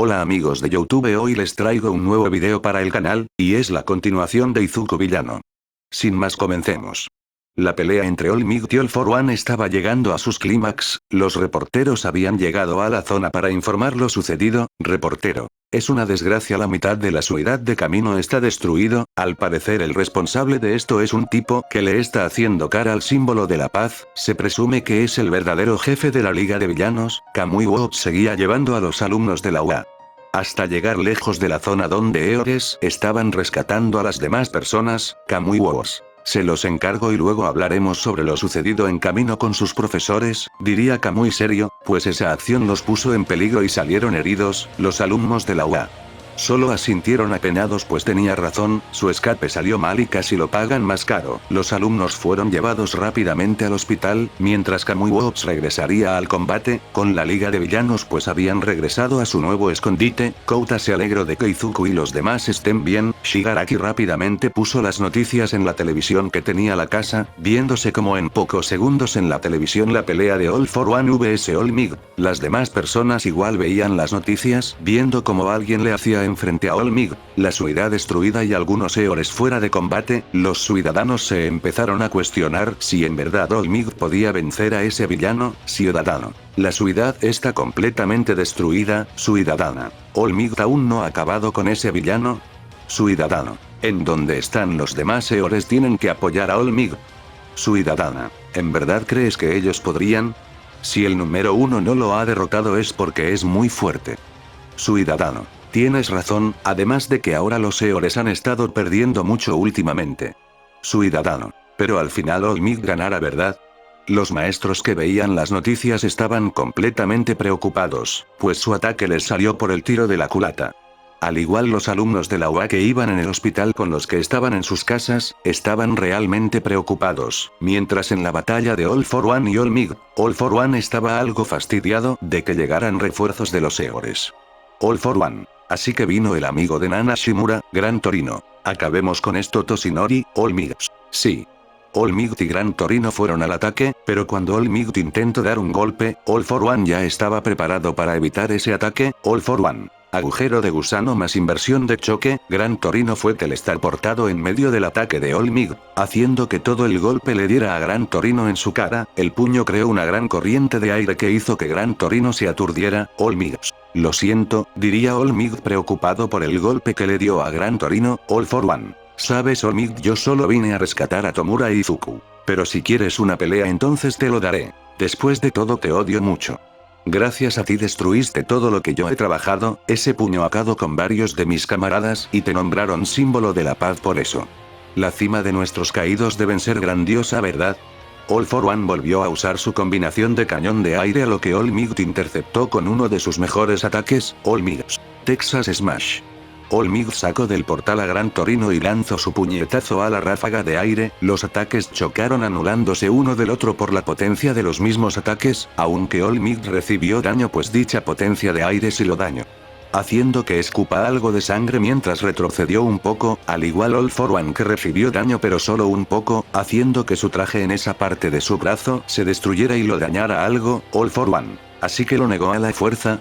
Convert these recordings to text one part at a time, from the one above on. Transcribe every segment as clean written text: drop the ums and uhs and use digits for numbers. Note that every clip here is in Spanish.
Hola amigos de YouTube, hoy les traigo un nuevo video para el canal, y es la continuación de Izuku Villano. Sin más, comencemos. La pelea entre All Might y All For One estaba llegando a sus clímax. Los reporteros habían llegado a la zona para informar lo sucedido. Reportero: es una desgracia, la mitad de la ciudad de Camino está destruido. Al parecer el responsable de esto es un tipo que le está haciendo cara al símbolo de la paz. Se presume que es el verdadero jefe de la Liga de Villanos. Kamui Wops seguía llevando a los alumnos de la UA hasta llegar lejos de la zona donde Eores estaban rescatando a las demás personas. Kamui Wops: se los encargo y luego hablaremos sobre lo sucedido en Camino con sus profesores, diría Kamui serio, pues esa acción los puso en peligro y salieron heridos. Los alumnos de la UA solo asintieron apenados, pues tenía razón, su escape salió mal y casi lo pagan más caro. Los alumnos fueron llevados rápidamente al hospital, mientras Kamui Wops regresaría al combate con la Liga de Villanos, pues habían regresado a su nuevo escondite. Kouta se alegró de que Izuku y los demás estén bien. Shigaraki rápidamente puso las noticias en la televisión que tenía la casa, viéndose como en pocos segundos en la televisión la pelea de All For One vs All Might. Las demás personas igual veían las noticias, viendo como alguien le hacía frente a All Might, la ciudad destruida y algunos Eores fuera de combate. Los ciudadanos se empezaron a cuestionar si en verdad All Might podía vencer a ese villano. Ciudadano: la ciudad está completamente destruida. Ciudadana: All Might aún no ha acabado con ese villano. Ciudadano: ¿en dónde están los demás Eores? Tienen que apoyar a All Might. Ciudadana: ¿en verdad crees que ellos podrían? Si el número 1 no lo ha derrotado es porque es muy fuerte. Ciudadano: tienes razón, además de que ahora los Eores han estado perdiendo mucho últimamente. Ciudadano: pero al final All Might ganará, ¿verdad? Los maestros que veían las noticias estaban completamente preocupados, pues su ataque les salió por el tiro de la culata. Al igual los alumnos de la UA que iban en el hospital con los que estaban en sus casas, estaban realmente preocupados. Mientras en la batalla de All For One y All For One estaba algo fastidiado de que llegaran refuerzos de los Eores. All For One: así que vino el amigo de Nana Shimura, Gran Torino. Acabemos con esto. Toshinori: All Might. Sí. All Might y Gran Torino fueron al ataque, pero cuando All Might intentó dar un golpe, All For One ya estaba preparado para evitar ese ataque. All For One: agujero de gusano más inversión de choque. Gran Torino fue teletransportado en medio del ataque de All Might, haciendo que todo el golpe le diera a Gran Torino en su cara. El puño creó una gran corriente de aire que hizo que Gran Torino se aturdiera. All Might: lo siento, diría All Might preocupado por el golpe que le dio a Gran Torino. All For One: sabes All Might, yo solo vine a rescatar a Tomura y Izuku. Pero si quieres una pelea entonces te lo daré. Después de todo te odio mucho. Gracias a ti destruiste todo lo que yo he trabajado. Ese puño acabó con varios de mis camaradas y te nombraron símbolo de la paz por eso. La cima de nuestros caídos deben ser grandiosa, ¿verdad? All For One volvió a usar su combinación de cañón de aire, a lo que All Might interceptó con uno de sus mejores ataques. All Might Texas Smash. All Might sacó del portal a Gran Torino y lanzó su puñetazo a la ráfaga de aire. Los ataques chocaron anulándose uno del otro por la potencia de los mismos ataques, aunque All Might recibió daño pues dicha potencia de aire sí lo dañó, haciendo que escupa algo de sangre mientras retrocedió un poco, al igual All For One que recibió daño pero solo un poco, haciendo que su traje en esa parte de su brazo se destruyera y lo dañara algo. All For One: así que lo negó a la fuerza,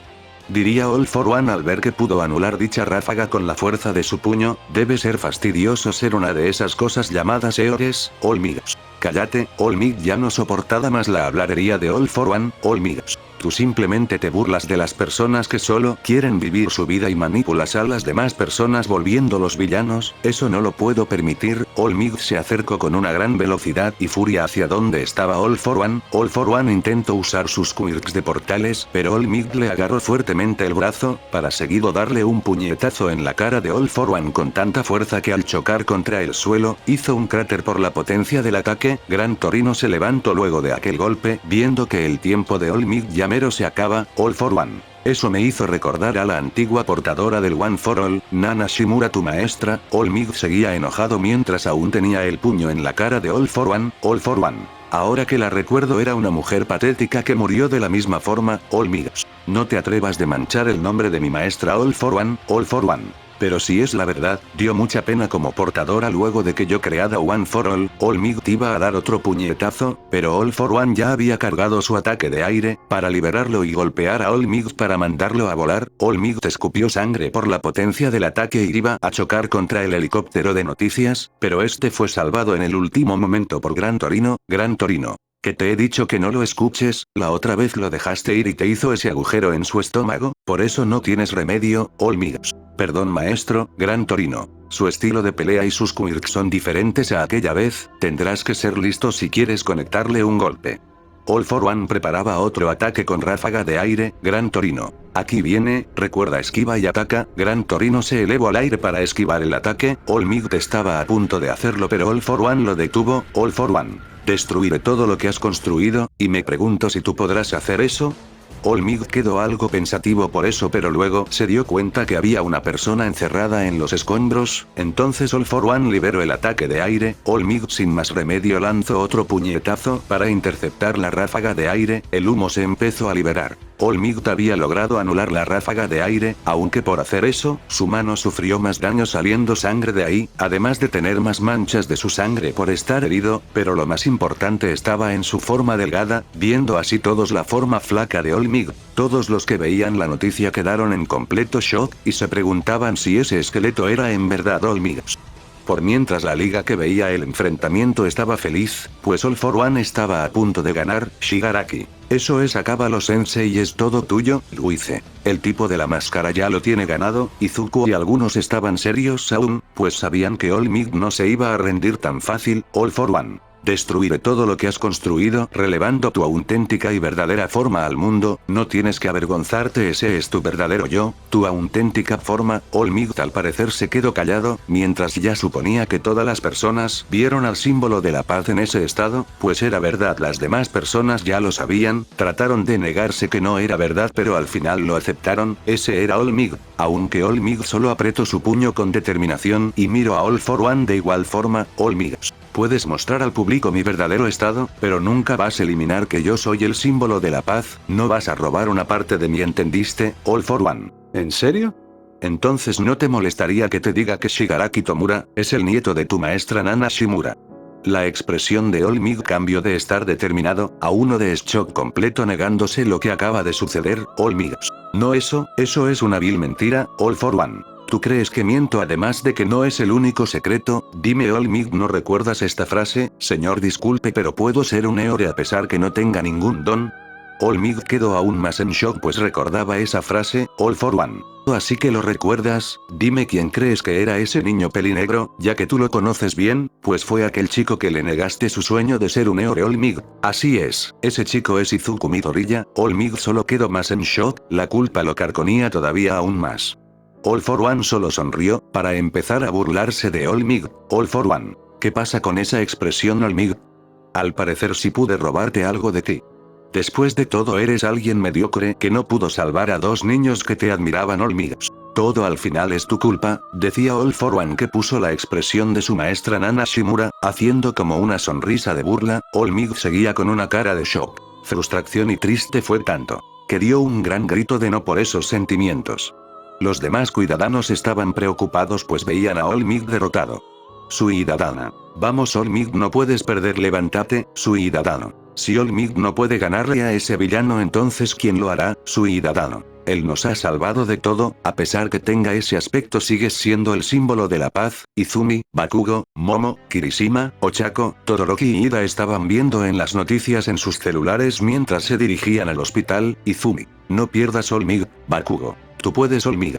diría All For One al ver que pudo anular dicha ráfaga con la fuerza de su puño. Debe ser fastidioso ser una de esas cosas llamadas Eores. All Might: cállate. All Might ya no soportaba más la habladería de All For One. All Might: tú simplemente te burlas de las personas que solo quieren vivir su vida y manipulas a las demás personas volviéndolos villanos. Eso no lo puedo permitir. All Might se acercó con una gran velocidad y furia hacia donde estaba All For One. All For One intentó usar sus quirks de portales, pero All Might le agarró fuertemente el brazo, para seguido darle un puñetazo en la cara de All For One con tanta fuerza que al chocar contra el suelo, hizo un cráter por la potencia del ataque. Gran Torino se levantó luego de aquel golpe, viendo que el tiempo de All Might ya mero se acaba. All For One: eso me hizo recordar a la antigua portadora del One For All, Nana Shimura, tu maestra. All Might seguía enojado mientras aún tenía el puño en la cara de All For One. All For One: ahora que la recuerdo, era una mujer patética que murió de la misma forma. All Might: no te atrevas de manchar el nombre de mi maestra. All For One. All For One: Pero si es la verdad, dio mucha pena como portadora luego de que yo creada One for All. All Might iba a dar otro puñetazo, pero All for One ya había cargado su ataque de aire, para liberarlo y golpear a All Might para mandarlo a volar. All Might escupió sangre por la potencia del ataque y iba a chocar contra el helicóptero de noticias, pero este fue salvado en el último momento por Gran Torino. Gran Torino. Que te he dicho que no lo escuches, la otra vez lo dejaste ir y te hizo ese agujero en su estómago, por eso no tienes remedio. All Might. Perdón maestro, Gran Torino. Su estilo de pelea y sus quirks son diferentes a aquella vez, tendrás que ser listo si quieres conectarle un golpe. All for One preparaba otro ataque con ráfaga de aire. Gran Torino. Aquí viene, recuerda esquiva y ataca. Gran Torino se elevó al aire para esquivar el ataque. All Might estaba a punto de hacerlo pero All for One lo detuvo. All for One. Destruiré todo lo que has construido, y me pregunto si tú podrás hacer eso. All Might quedó algo pensativo por eso pero luego se dio cuenta que había una persona encerrada en los escombros, entonces All for One liberó el ataque de aire. All Might sin más remedio lanzó otro puñetazo para interceptar la ráfaga de aire, el humo se empezó a liberar. All Might había logrado anular la ráfaga de aire, aunque por hacer eso, su mano sufrió más daño saliendo sangre de ahí, además de tener más manchas de su sangre por estar herido, pero lo más importante estaba en su forma delgada, viendo así todos la forma flaca de All Might. Todos los que veían la noticia quedaron en completo shock, y se preguntaban si ese esqueleto era en verdad All Might. Por mientras la liga que veía el enfrentamiento estaba feliz, pues All for One estaba a punto de ganar. Shigaraki. Eso es, acábalo sensei y es todo tuyo, Luice. El tipo de la máscara ya lo tiene ganado. Izuku y algunos estaban serios aún, pues sabían que All Might no se iba a rendir tan fácil. All for One. Destruiré todo lo que has construido, relevando tu auténtica y verdadera forma al mundo, no tienes que avergonzarte, ese es tu verdadero yo, tu auténtica forma. All Might al parecer se quedó callado, mientras ya suponía que todas las personas vieron al símbolo de la paz en ese estado, pues era verdad, las demás personas ya lo sabían, trataron de negarse que no era verdad pero al final lo aceptaron, ese era All Might, aunque All Might solo apretó su puño con determinación y miró a All for One de igual forma. All Might. Puedes mostrar al público mi verdadero estado, pero nunca vas a eliminar que yo soy el símbolo de la paz, no vas a robar una parte de mí, ¿entendiste? All for One. ¿En serio? Entonces no te molestaría que te diga que Shigaraki Tomura es el nieto de tu maestra Nana Shimura. La expresión de All Might cambió de estar determinado a uno de shock completo, negándose lo que acaba de suceder. All Might. No, eso es una vil mentira. All for One. ¿Tú crees que miento además de que no es el único secreto? Dime, All Might, ¿no recuerdas esta frase? Señor, disculpe, pero puedo ser un héroe a pesar que no tenga ningún don. All Might quedó aún más en shock pues recordaba esa frase. All for One. Así que lo recuerdas, dime quién crees que era ese niño pelinegro, ya que tú lo conoces bien, pues fue aquel chico que le negaste su sueño de ser un héroe. All Might. Así es, ese chico es Izuku Midoriya. All Might solo quedó más en shock, la culpa lo carcomía todavía aún más. All for One solo sonrió, para empezar a burlarse de All Might. All for One. ¿Qué pasa con esa expresión, All Might? Al parecer sí pude robarte algo de ti. Después de todo eres alguien mediocre que no pudo salvar a dos niños que te admiraban, All Might. Todo al final es tu culpa, decía All for One, que puso la expresión de su maestra Nana Shimura, haciendo como una sonrisa de burla. All Might seguía con una cara de shock, frustración y triste, fue tanto que dio un gran grito de no por esos sentimientos. Los demás ciudadanos estaban preocupados pues veían a All Might derrotado. Ciudadana. Vamos, All Might, no puedes perder, levántate, ciudadano. Si All Might no puede ganarle a ese villano, entonces ¿quién lo hará? Ciudadano. Él nos ha salvado de todo, a pesar que tenga ese aspecto sigues siendo el símbolo de la paz. Izumi, Bakugo, Momo, Kirishima, Ochako, Todoroki y Ida estaban viendo en las noticias en sus celulares mientras se dirigían al hospital. Izumi. No pierdas, All Might. Bakugo. Tú puedes, All Might.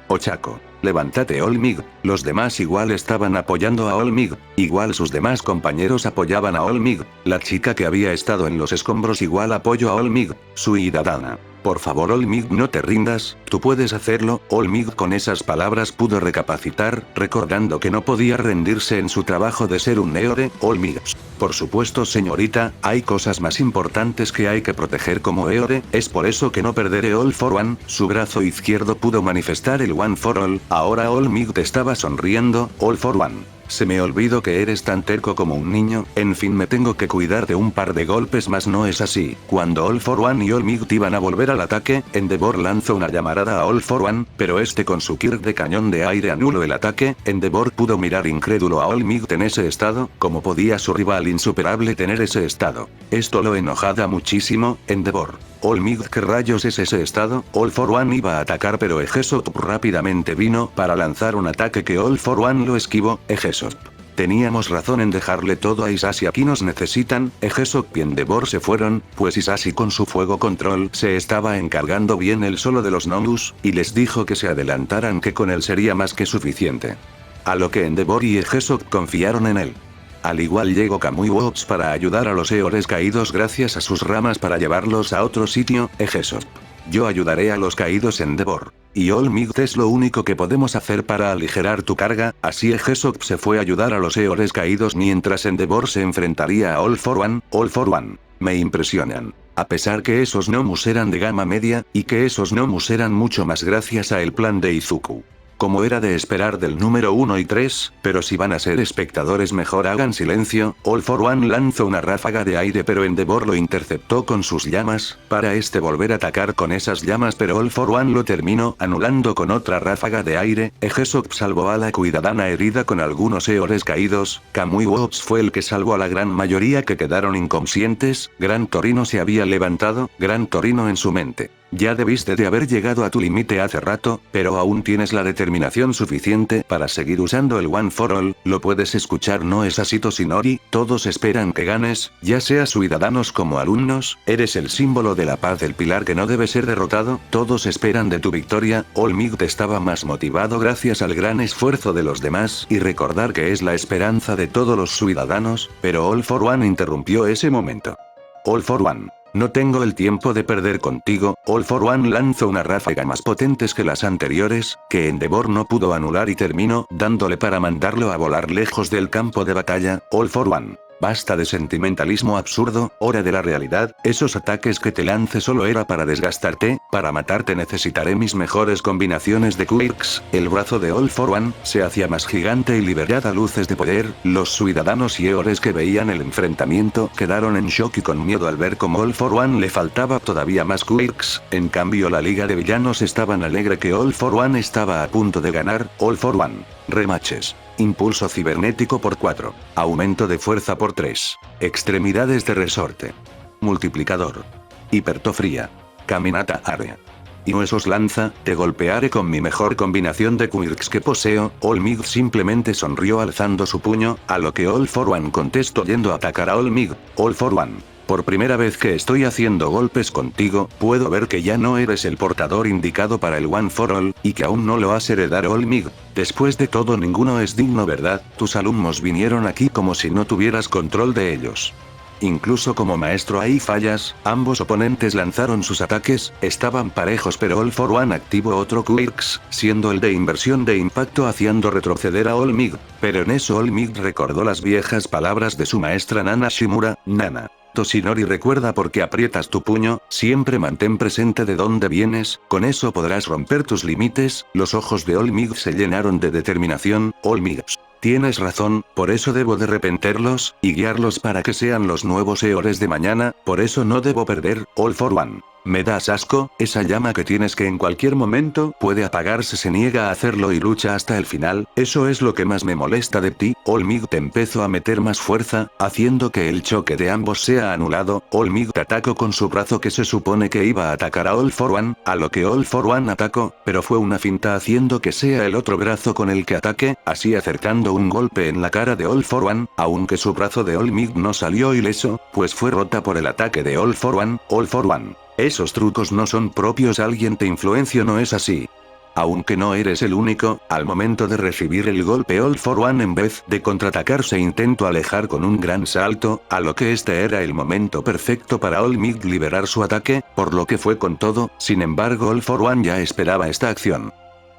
Ochako. Levántate, All Might. Los demás igual estaban apoyando a All Might, igual sus demás compañeros apoyaban a All Might. La chica que había estado en los escombros igual apoyó a All Might. Ciudadana. Por favor, All Might, no te rindas, tú puedes hacerlo. All Might con esas palabras pudo recapacitar, recordando que no podía rendirse en su trabajo de ser un héroe. All Might. Por supuesto, señorita, hay cosas más importantes que hay que proteger como héroe, es por eso que no perderé. All for One. Su brazo izquierdo pudo manifestar el One for All, ahora All Might estaba sonriendo. All for One. Se me olvidó que eres tan terco como un niño, en fin me tengo que cuidar de un par de golpes más, no es así. Cuando All for One y All Might iban a volver al ataque, Endeavor lanzó una llamarada a All for One, pero este con su Kirk de cañón de aire anuló el ataque. Endeavor pudo mirar incrédulo a All Might en ese estado, como podía su rival insuperable tener ese estado. Esto lo enojaba muchísimo. Endeavor. All Might, ¿qué rayos es ese estado? All for One iba a atacar pero Ejesop rápidamente vino para lanzar un ataque que All for One lo esquivó. Ejesop. Teníamos razón en dejarle todo a Isashi, aquí nos necesitan. Ejesop y Endeavor se fueron, pues Isashi con su fuego control se estaba encargando bien él solo de los Nomus, y les dijo que se adelantaran que con él sería más que suficiente. A lo que Endeavor y Ejesop confiaron en él. Al igual llegó Kamui Wops para ayudar a los Eores caídos gracias a sus ramas para llevarlos a otro sitio. Ejesop. Yo ayudaré a los caídos Endeavor. Y All Might es lo único que podemos hacer para aligerar tu carga, así Ejesop se fue a ayudar a los Eores caídos mientras Endeavor se enfrentaría a All for One. All for One. Me impresionan. A pesar que esos Nomus eran de gama media, y que esos Nomus eran mucho más gracias a el plan de Izuku. Como era de esperar del número 1 y 3, pero si van a ser espectadores mejor hagan silencio. All for One lanzó una ráfaga de aire pero Endeavor lo interceptó con sus llamas, para volver a atacar con esas llamas pero All for One lo terminó anulando con otra ráfaga de aire. Ejesop salvó a la ciudadana herida con algunos Eores caídos, Kamui Wops fue el que salvó a la gran mayoría que quedaron inconscientes. Gran Torino se había levantado, Gran Torino en su mente. Ya debiste de haber llegado a tu límite hace rato, pero aún tienes la determinación suficiente para seguir usando el One for All, lo puedes escuchar, ¿no es así Toshinori? Todos esperan que ganes, ya seas ciudadanos como alumnos, eres el símbolo de la paz, el pilar que no debe ser derrotado, todos esperan de tu victoria. All Might estaba más motivado gracias al gran esfuerzo de los demás y recordar que es la esperanza de todos los ciudadanos, pero All for One interrumpió ese momento. All for One. No tengo el tiempo de perder contigo. All for One lanzó una ráfaga más potentes que las anteriores, que Endeavor no pudo anular y terminó dándole para mandarlo a volar lejos del campo de batalla. All for One. Basta de sentimentalismo absurdo, hora de la realidad, esos ataques que te lance solo era para desgastarte, para matarte necesitaré mis mejores combinaciones de quirks. El brazo de All for One se hacía más gigante y liberaba luces de poder. Los ciudadanos y Eores que veían el enfrentamiento quedaron en shock y con miedo al ver cómo All for One le faltaba todavía más quirks. En cambio la liga de villanos estaban alegre que All for One estaba a punto de ganar. All for One. Rematches. Impulso cibernético por 4. Aumento de fuerza por 3. Extremidades de resorte. Multiplicador. Hipertofría. Caminata área. Y huesos lanza, te golpearé con mi mejor combinación de quirks que poseo. All Might simplemente sonrió alzando su puño, a lo que All for One contestó yendo a atacar a All Might. All for One. Por primera vez que estoy haciendo golpes contigo, puedo ver que ya no eres el portador indicado para el One for All, y que aún no lo has heredado All Might. Después de todo ninguno es digno, ¿verdad? Tus alumnos vinieron aquí como si no tuvieras control de ellos. Incluso como maestro hay fallas, ambos oponentes lanzaron sus ataques, estaban parejos pero All for One activó otro quirks, siendo el de inversión de impacto haciendo retroceder a All Might. Pero en eso All Might recordó las viejas palabras de su maestra Nana Shimura. Nana. Toshinori, recuerda por qué aprietas tu puño, siempre mantén presente de dónde vienes, con eso podrás romper tus límites. Los ojos de All Might se llenaron de determinación. All Might. Tienes razón, por eso debo de repenterlos, y guiarlos para que sean los nuevos Eores de mañana, por eso no debo perder. All for One. Me das asco, esa llama que tienes que en cualquier momento puede apagarse se niega a hacerlo y lucha hasta el final, eso es lo que más me molesta de ti. All Might empezó a meter más fuerza, haciendo que el choque de ambos sea anulado. All Might atacó con su brazo que se supone que iba a atacar a All for One, a lo que All for One atacó, pero fue una finta haciendo que sea el otro brazo con el que ataque, así acercando un golpe en la cara de All for One, aunque su brazo de All Might no salió ileso, pues fue rota por el ataque de All for One. All for One. Esos trucos no son propios, alguien te influenció, ¿no es así? Aunque no eres el único, al momento de recibir el golpe All for One en vez de contraatacar se intentó alejar con un gran salto, a lo que este era el momento perfecto para All Might liberar su ataque, por lo que fue con todo. Sin embargo All for One ya esperaba esta acción.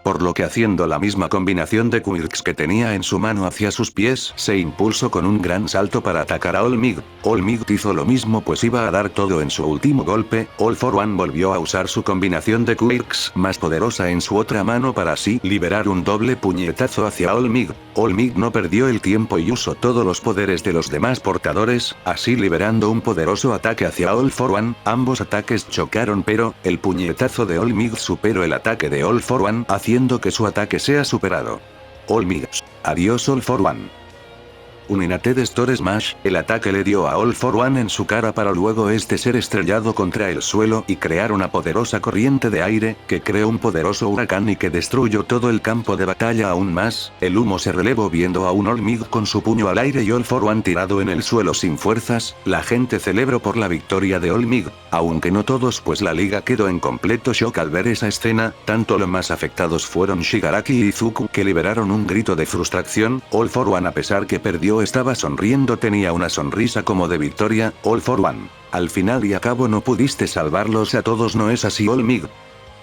por lo que haciendo la misma combinación de quirks que tenía en su mano hacia sus pies, se impulsó con un gran salto para atacar a All Might. All Might hizo lo mismo pues iba a dar todo en su último golpe. All for One volvió a usar su combinación de quirks más poderosa en su otra mano para así liberar un doble puñetazo hacia All Might. All Might no perdió el tiempo y usó todos los poderes de los demás portadores, así liberando un poderoso ataque hacia All for One. Ambos ataques chocaron pero, el puñetazo de All Might superó el ataque de All for One, haciendo que su ataque sea superado. All Might. Adiós All for One. Un United Store Smash, el ataque le dio a All for One en su cara para luego este ser estrellado contra el suelo y crear una poderosa corriente de aire, que creó un poderoso huracán y que destruyó todo el campo de batalla aún más. El humo se relevó viendo a un All Might con su puño al aire y All for One tirado en el suelo sin fuerzas. La gente celebró por la victoria de All Might, aunque no todos pues la liga quedó en completo shock al ver esa escena. Tanto los más afectados fueron Shigaraki y Izuku, que liberaron un grito de frustración. All for One, a pesar que perdió, estaba sonriendo, tenía una sonrisa como de victoria. All for One. Al final y a cabo no pudiste salvarlos a todos, ¿no es así All Might?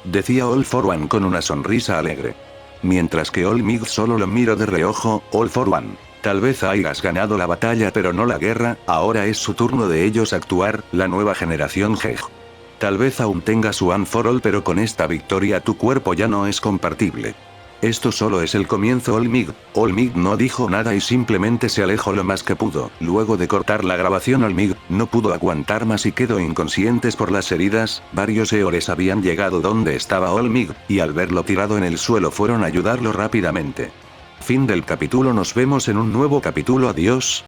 Decía All for One con una sonrisa alegre. Mientras que All Might solo lo miró de reojo. All for One. Tal vez hayas ganado la batalla pero no la guerra, ahora es su turno de ellos actuar, la nueva generación Jej. Tal vez aún tengas su One for All pero con esta victoria tu cuerpo ya no es compartible. Esto solo es el comienzo All Might. All Might no dijo nada y simplemente se alejó lo más que pudo. Luego de cortar la grabación All Might no pudo aguantar más y quedó inconscientes por las heridas. Varios Eores habían llegado donde estaba All Might, y al verlo tirado en el suelo fueron a ayudarlo rápidamente. Fin del capítulo, nos vemos en un nuevo capítulo, adiós.